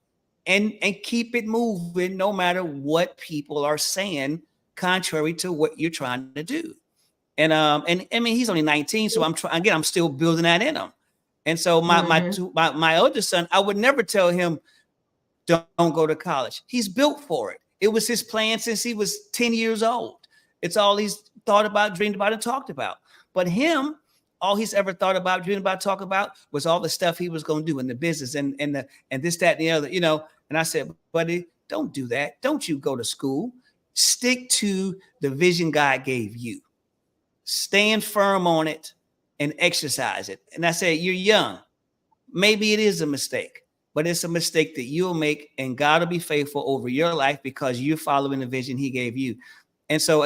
and keep it moving no matter what people are saying, contrary to what you're trying to do. And I mean, he's only 19, so I'm still building that in him. And so my oldest son, I would never tell him, don't go to college. He's built for it. It was his plan since he was 10 years old. It's all he's thought about, dreamed about, and talked about. But him, all he's ever thought about, dreamed about, talk about was all the stuff he was going to do in the business and this, that, and the other, you know. And I said, buddy, don't do that. Don't you go to school. Stick to the vision God gave you. Stand firm on it and exercise it. And I said, you're young. Maybe it is a mistake, but it's a mistake that you'll make, and God will be faithful over your life because you're following the vision he gave you. And so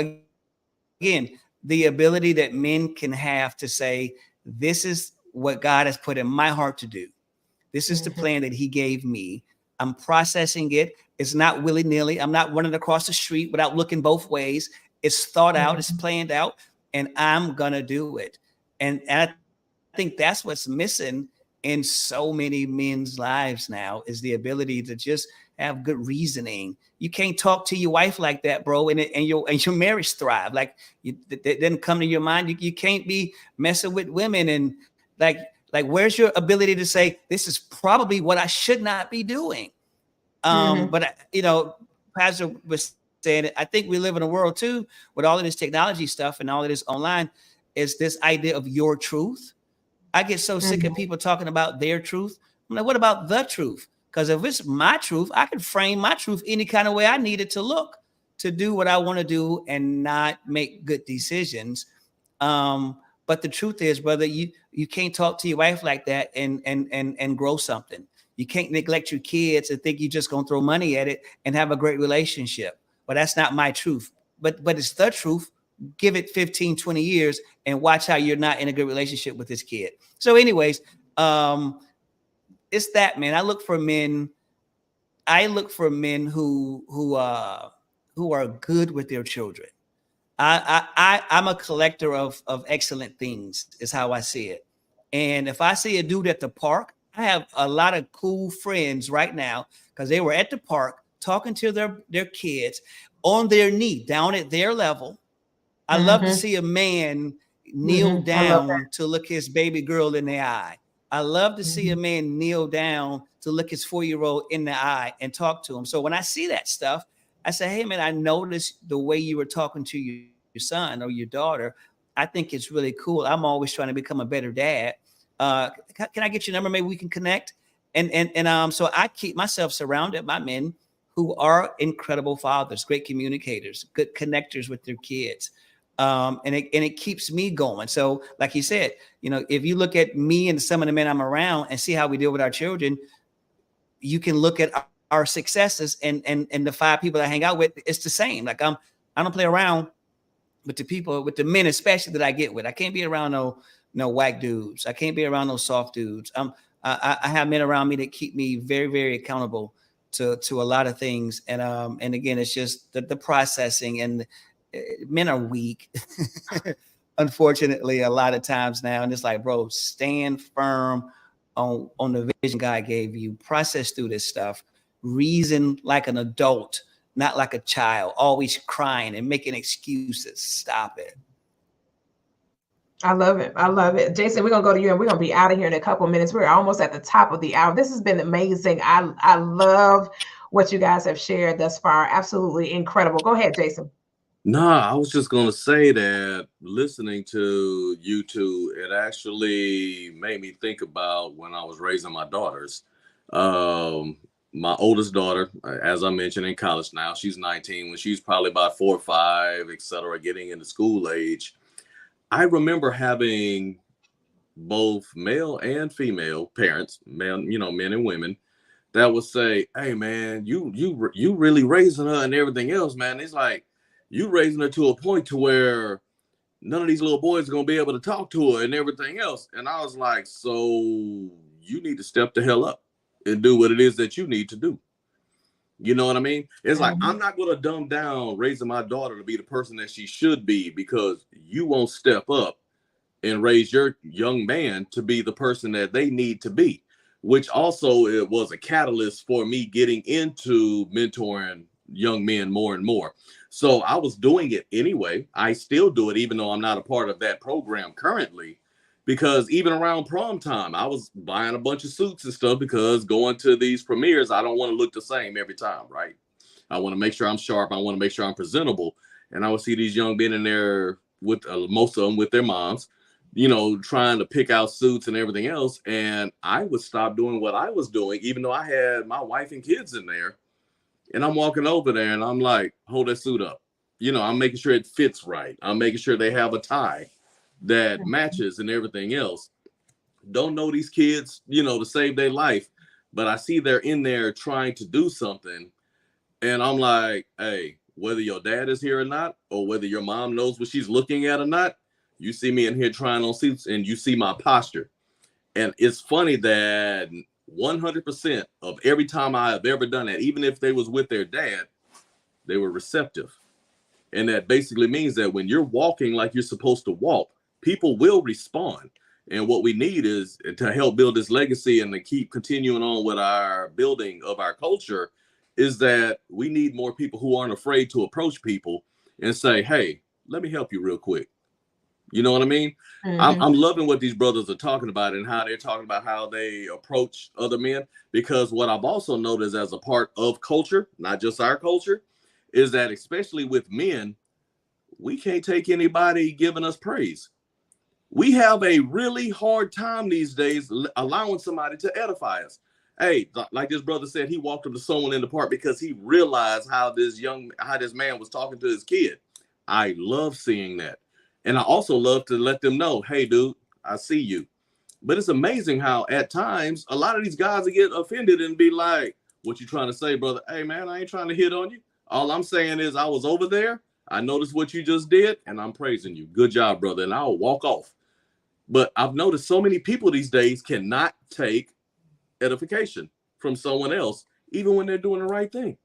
again, the ability that men can have to say, this is what God has put in my heart to do. This is the plan that he gave me. I'm processing it. It's not willy-nilly. I'm not running across the street without looking both ways. It's thought out. It's planned out, and I'm going to do it. And I think that's what's missing in so many men's lives now, is the ability to just have good reasoning. You can't talk to your wife like that, bro, and your marriage thrive. Like, that didn't come to your mind. You can't be messing with women and like where's your ability to say, this is probably what I should not be doing? But you know, Pastor was saying, I think we live in a world too with all of this technology stuff and all of this online, is this idea of your truth. I get so sick of people talking about their truth. I'm like, what about the truth? Because if it's my truth, I can frame my truth any kind of way I need it to look, to do what I want to do and not make good decisions. But the truth is, brother, you can't talk to your wife like that and grow something. You can't neglect your kids and think you're just going to throw money at it and have a great relationship. But that's not my truth. But it's the truth. Give it 15, 20 years and watch how you're not in a good relationship with this kid. So anyways, it's that, man. I look for men who are good with their children. I'm a collector of excellent things, is how I see it. And if I see a dude at the park, I have a lot of cool friends right now because they were at the park talking to their kids on their knee, down at their level. I love to see a man kneel down to look his baby girl in the eye. I love to see a man kneel down to look his 4-year-old in the eye and talk to him. So when I see that stuff, I say, hey, man, I noticed the way you were talking to your son or your daughter. I think it's really cool. I'm always trying to become a better dad. Can I get your number? Maybe we can connect. And so I keep myself surrounded by men who are incredible fathers, great communicators, good connectors with their kids. And it keeps me going. So like you said, you know, if you look at me and some of the men I'm around and see how we deal with our children, you can look at our successes and the 5 people I hang out with. It's the same. Like I don't play around with the men, especially that I get with. I can't be around no whack dudes. I can't be around no soft dudes. I have men around me that keep me very, very accountable to a lot of things. And again, it's just the processing, and men are weak, unfortunately, a lot of times now. And it's like, bro, stand firm on the vision God gave you. Process through this stuff. Reason like an adult, not like a child, always crying and making excuses. Stop it. I love it. I love it. Jason, we're going to go to you and we're going to be out of here in a couple of minutes. We're almost at the top of the hour. This has been amazing. I love what you guys have shared thus far. Absolutely incredible. Go ahead, Jason. Nah, I was just going to say that listening to you two, it actually made me think about when I was raising my daughters. My oldest daughter, as I mentioned, in college now, she's 19. When she's probably about 4 or 5, et cetera, getting into school age, I remember having both male and female parents, men and women, that would say, "Hey, man, you really raising her and everything else, man." It's like, you raising her to a point to where none of these little boys are going to be able to talk to her and everything else. And I was like, so you need to step the hell up and do what it is that you need to do. You know what I mean? It's like, I'm not going to dumb down raising my daughter to be the person that she should be because you won't step up and raise your young man to be the person that they need to be, which also it was a catalyst for me getting into mentoring young men more and more. So I was doing it anyway. I still do it, even though I'm not a part of that program currently, because even around prom time, I was buying a bunch of suits and stuff, because going to these premieres, I don't want to look the same every time, right? I want to make sure I'm sharp. I want to make sure I'm presentable. And I would see these young men in there with most of them with their moms, you know, trying to pick out suits and everything else. And I would stop doing what I was doing, even though I had my wife and kids in there. And I'm walking over there and I'm like, hold that suit up. You know, I'm making sure it fits right. I'm making sure they have a tie that matches and everything else. Don't know these kids, you know, to save their life, but I see they're in there trying to do something. And I'm like, hey, whether your dad is here or not, or whether your mom knows what she's looking at or not, you see me in here trying on suits and you see my posture. And it's funny that 100% of every time I have ever done that, even if they was with their dad, they were receptive. And that basically means that when you're walking like you're supposed to walk, people will respond. And what we need is to help build this legacy and to keep continuing on with our building of our culture, is that we need more people who aren't afraid to approach people and say, hey, let me help you real quick. You know what I mean? I'm loving what these brothers are talking about and how they're talking about how they approach other men, because what I've also noticed as a part of culture, not just our culture, is that especially with men, we can't take anybody giving us praise. We have a really hard time these days allowing somebody to edify us. Hey, like this brother said, he walked up to someone in the park because he realized how this man was talking to his kid. I love seeing that. And I also love to let them know, hey, dude, I see you. But it's amazing how at times a lot of these guys will get offended and be like, what you trying to say, brother? Hey, man, I ain't trying to hit on you. All I'm saying is I was over there. I noticed what you just did, and I'm praising you. Good job, brother. And I'll walk off. But I've noticed so many people these days cannot take edification from someone else, even when they're doing the right thing.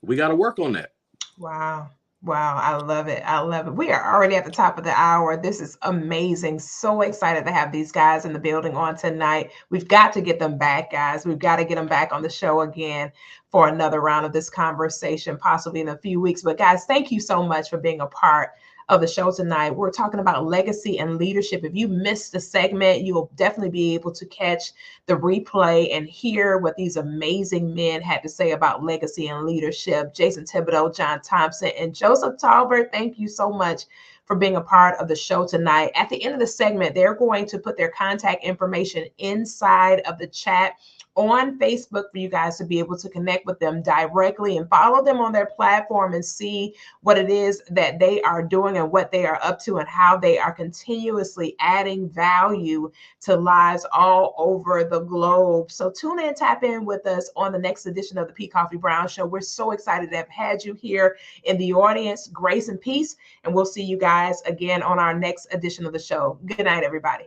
We got to work on that. Wow. Wow. I love it. I love it. We are already at the top of the hour. This is amazing. So excited to have these guys in the building on tonight. We've got to get them back, guys. We've got to get them back on the show again for another round of this conversation, possibly in a few weeks. But guys, thank you so much for being a part of the show tonight. We're talking about legacy and leadership. If you missed the segment, you will definitely be able to catch the replay and hear what these amazing men had to say about legacy and leadership. Jason Thibodeau, John Thompson, and Joseph Talbert, thank you so much for being a part of the show tonight. At the end of the segment, they're going to put their contact information inside of the chat on Facebook for you guys to be able to connect with them directly and follow them on their platform and see what it is that they are doing and what they are up to and how they are continuously adding value to lives all over the globe. So tune in, tap in with us on the next edition of the P. Coffee Brown Show. We're so excited to have had you here in the audience. Grace and peace. And we'll see you guys again on our next edition of the show. Good night, everybody.